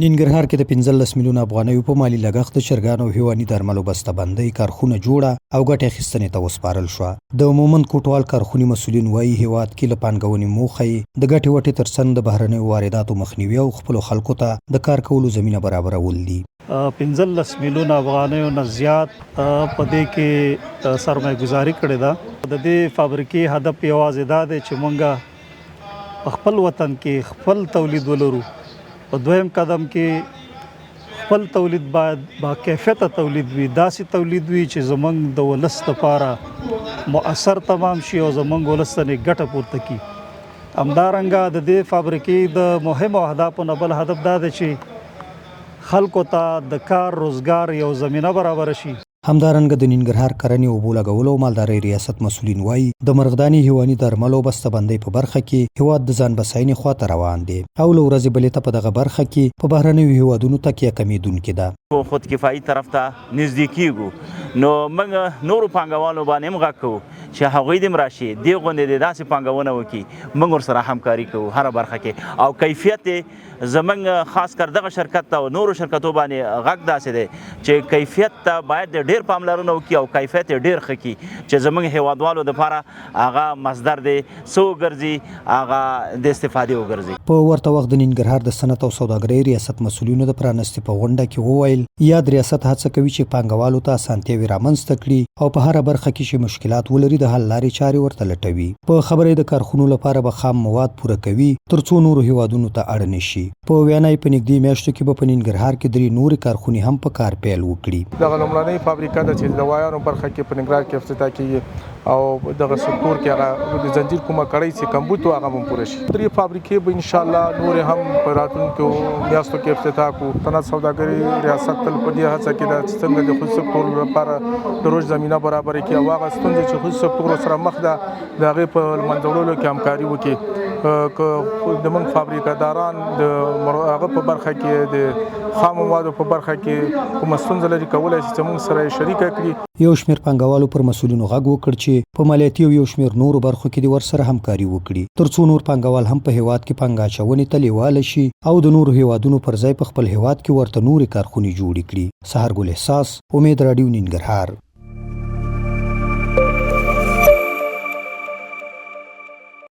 ننګرهار کې د 15 میلیونه افغانیو په مالی لګښت د چرګانو او حیواني درملو بسته‌بندۍ کارخونه جوړه او ګټې اخیستنې ته وسپارل شوه. د مومند کوټوال کارخونې مسؤلین وایي هیواد کې له پانګونې موخه یې د ګټې وټې ترڅنګ د بهرنیو وارداتو مخنیوي او خپلو خلکو ته د کار کولو زمینه برابرول دي. 15 میلیونه افغانیو نه زیات په دې کې سرمایه گزاري کړې ده. د دې فابریکې هدف یوازې دا دی چې موږ خپل وطن کې خپل تولید ولرو. په دویم قدم کې خپل تولید باید با کیفیته تولید وي، داسې تولید وي چې زمونږ د ولس لپاره مؤثر تمام شي او زمونږ ولس ته ګټه پورته کړي. همدارنګه د دې فابریکې د مهمو اهدافو نه بل هدف دا دی چې خلکو ته د کار روزګار یو زمینه برابر شي. همدارنګه د ننګرهار کرنې اوبو لګولو او مالدارۍ ریاست مسؤلین وایي د مرغداني حیواني درملو بسته‌بندۍ په برخه کې هیواد د ځان بساینې خواته روان دی او له ورځې بلې ته په دغه برخه کې په بهرنیو هیوادونو تکیه کمیدونکې ده. خود کفایي طرف ته نږدې کیږو نو موږ نورو پانګوالو باندې هم غږ کوو چې هغوی دې هم راشي دې غوندې د داسې پانګونه وکړي، موږ ورسره همکاري کوو هره برخه کې او کیفیت زموږ خاص کر دغه شرکت ته او نورو شرکتو باندې غږ داسې دی چې کیفیت ته باید ډېر پاملرنه وکړي او کیفیت یې ډېر ښه کړي چې زموږ هیوادوالو دپاره هغه مصدر دی څه وګرځي هغه د استفادې وګرځي. په ورته وخت د ننګرهار د صنعت او سوداګرۍ ریاست مسؤلینو د پرانستې په غونډه کې وویل یاد ریاست هڅه کوي چې پانګوالو ته اسانتیاوې رامنځته کړي او په هره برخه کې چې مشکلات ولري د حل لارې چارې ورته لټوي. په خبرې د کارخونو لپاره به خام مواد پوره کوي ترڅو نورو هیوادونو ته اړ نشي. په وینا یې په نږدې میاشتو کې به په ننګرهار کې 3 نورې کارخونې هم په کار پیل وکړي. دغه لومړنۍ فابریکه د چې د دوايانو برخه کې په ننګرهار کې افتتاح کیږي او دغه سکتور کې هغه د زنجیر کومه کړۍ چې کمبوت هغه هم پوره شي. 3 فابریکې به ان شاء الله نور هم په راتلونکو میاشتو کې افتتاح کو. صنعت سوداګرۍ ریاست تل په دې هڅه کې ده چې څنګه د خصوصي سکتور لپاره د روز زمينه برابر کړي او هغه ستونزې چې خصوصي سکتور سره مخ ده د هغې په منځوړلو کې همکاري وکړي. د موږ فابریکاداران د هغه په برخه کې د خام موادو په برخه کې کومه ستونزه لري کولی شي چې موږ سره شریکه کړي. یو شمېر پانګوالو پر مسؤلینو غږ وکړ چې په مالیاتي او یو شمېر نورو برخو کې د ورسره همکاري وکړي ترڅو نور پانګوال هم په هیواد کې پانګه اچونې ته لیواله شي او د نورو هیوادونو پر ځای په خپل هیواد کې ورته نورې کارخونې جوړې کړي. سحر ګل احساس، امید راډیو، ننګرهار.